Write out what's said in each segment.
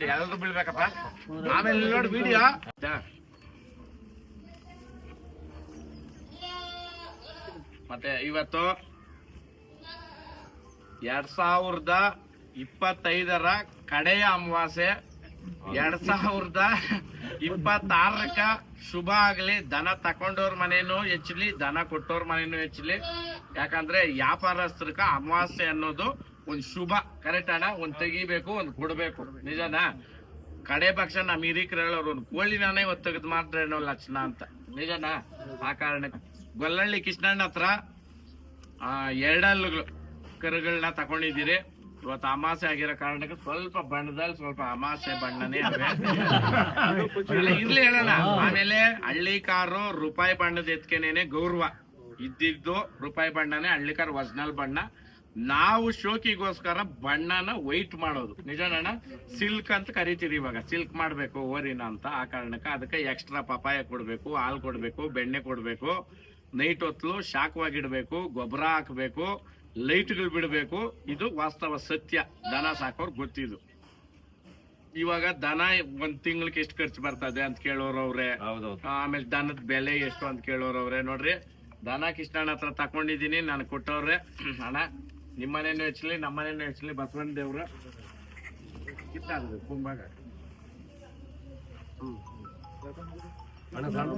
ಎಲ್ಲರೂ ಬೀಳ್ಬೇಕಪ್ಪ. ಆಮೇಲೆ ನೋಡಿ ವಿಡಿಯೋ ಮತ್ತೆ ಇವತ್ತು 2025 ಕಡೆಯ ಅಮಾವಾಸ್ಯೆ. 2026 ಶುಭ ಆಗ್ಲಿ. ದನ ತಕೊಂಡವ್ರ ಮನೇನು ಹೆಚ್ಚಲಿ, ದನ ಕೊಟ್ಟವ್ರ ಮನೇನು ಹೆಚ್ಚಲಿ. ಯಾಕಂದ್ರೆ ವ್ಯಾಪಾರಸ್ಥರ್ಕ ಅಮಾವಾಸ್ಯೆ ಅನ್ನೋದು ಒಂದ್ ಶುಭ. ಕರೆಕ್ಟ್ ಅಣ್ಣ? ಒಂದ್ ತೆಗಿಬೇಕು, ಒಂದ್ ಕೊಡ್ಬೇಕು. ನಿಜನಾ? ಕಡೆ ಪಕ್ಷ ನಮ್ಮ ಹಿರೀಕರು ಹೇಳೋರು ಒಂದ್ ಕೋಳಿನೇ ಇವತ್ತು ತೆಗೆದು ಮಾತ್ರ ಏನೋ ಲಕ್ಷಣ ಅಂತ. ನಿಜನಾ? ಆ ಕಾರಣಕ್ಕೆ ಗೊಲ್ಲಹಳ್ಳಿ ಕೃಷ್ಣಣ್ಣ ಹತ್ರ 2 ಹಲ್ಲುಗಳು ಕರುಗಳನ್ನ ತಕೊಂಡಿದ್ದೀರಿ. ಇವತ್ತು ಅಮಾಸೆ ಆಗಿರೋ ಕಾರಣಕ್ಕೆ ಸ್ವಲ್ಪ ಬಣ್ಣದಲ್ಲಿ ಸ್ವಲ್ಪ ಅಮಾಸೆ ಬಣ್ಣನೇ ಇರ್ಲಿ ಹೇಳೋಣ. ಆಮೇಲೆ ಹಳ್ಳಿಕಾರು ರೂಪಾಯಿ ಬಣ್ಣದ ಎತ್ಕೆನೇನೆ ಗೌರವ ಇದ್ದಿದ್ದು. ರೂಪಾಯಿ ಬಣ್ಣನೇ ಹಳ್ಳಿಕಾರ ಒರಿಜಿನಲ್ ಬಣ್ಣ. ನಾವು ಶೋಕಿಗೋಸ್ಕರ ಬಣ್ಣನ ವೈಟ್ ಮಾಡೋದು. ನಿಜನಣ್ಣ? ಸಿಲ್ಕ್ ಅಂತ ಕರಿತೀರಿ ಇವಾಗ. ಸಿಲ್ಕ್ ಮಾಡ್ಬೇಕು ಓರಿನ ಅಂತ. ಆ ಕಾರಣಕ್ಕೆ ಅದಕ್ಕೆ ಎಕ್ಸ್ಟ್ರಾ ಪಪಾಯ ಕೊಡ್ಬೇಕು, ಹಾಲು ಕೊಡ್ಬೇಕು, ಬೆಣ್ಣೆ ಕೊಡ್ಬೇಕು, ನೈಟ್ ಹೊತ್ಲು ಶಾಖವಾಗಿಡ್ಬೇಕು, ಗೊಬ್ಬರ ಹಾಕ್ಬೇಕು, ಲೈಟ್ಗಳು ಬಿಡಬೇಕು. ಇದು ವಾಸ್ತವ ಸತ್ಯ. ದನ ಸಾಕೋರ್ ಗೊತ್ತಿದ್ದು. ಇವಾಗ ದನ ಒಂದ್ ತಿಂಗಳಿಗೆ ಎಷ್ಟು ಖರ್ಚು ಬರ್ತದೆ ಅಂತ ಕೇಳೋರವ್ರೆ. ಆಮೇಲೆ ದನದ ಬೆಲೆ ಎಷ್ಟು ಅಂತ ಕೇಳೋರವ್ರೆ. ನೋಡ್ರಿ, ದನ ಕೃಷ್ಣಣ್ಣ ಹತ್ರ ತಕೊಂಡಿದೀನಿ, ನಾನು ಕೊಟ್ಟವ್ರೆ. ಅಣ್ಣ ನಿಮ್ಮನೇನು ಹೆಚ್ಚಲಿ, ನಮ್ಮನೇನು ಹೆಚ್ಚಲಿ. ಬಸವಣ್ಣ ದೇವ್ರ ಕುಂಭಾಗ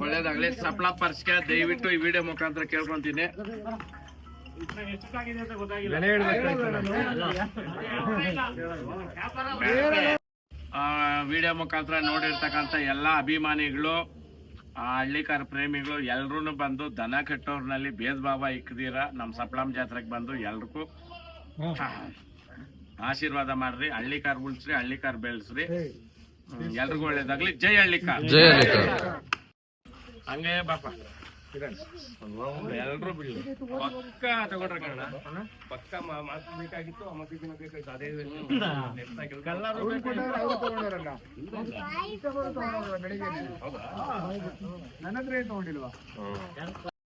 ಒಳ್ಳೇದಾಗ್ಲಿ. ಸಪ್ಲಾ ಪರ್ಸ್ಗೆ ದಯವಿಟ್ಟು ಈ ವಿಡಿಯೋ ಮುಖಾಂತರ ಕೇಳ್ಕೊಂತೀನಿ. ವಿಡಿಯೋ ಮುಖಾಂತರ ನೋಡಿರ್ತಕ್ಕಂಥ ಎಲ್ಲಾ ಅಭಿಮಾನಿಗಳು, ಹಳ್ಳಿಕಾರ ಪ್ರೇಮಿಗಳು ಎಲ್ರೂ ಬಂದು ದನ ಕಟ್ಟೋರ್ನಲ್ಲಿ ಭೇದ ಭಾವ ಇಕ್ಕದಿರ ನಮ್ಮ ಸಪ್ಲಂ ಜಾತ್ರೆಗೆ ಬಂದು ಎಲ್ರಿಗೂ ಆಶೀರ್ವಾದ ಮಾಡ್ರಿ. ಹಳ್ಳಿಕಾರ ಉಳಿಸ್ರಿ, ಹಳ್ಳಿಕಾರ ಬೆಳೆಸ್ರಿ. ಎಲ್ರಿಗೂ ಒಳ್ಳೇದಾಗ್ಲಿ. ಜೈ ಹಳ್ಳಿಕಾರ. ಹಂಗೆ ಬಾಪ ಎಲ್ರು ಬಿಡ್ಲಿ. ಪಕ್ಕ ತಗೊಂಡ್ರ ಕಣ. ಪಕ್ಕ ಮಾತು ಬೇಕಾಗಿತ್ತು, ಅಮಾಸಿ ದಿನ ಬೇಕಾಗಿತ್ತು. ಅದೇ ನನ್ನ ಹತ್ರ ತಗೊಂಡಿಲ್ವಾ?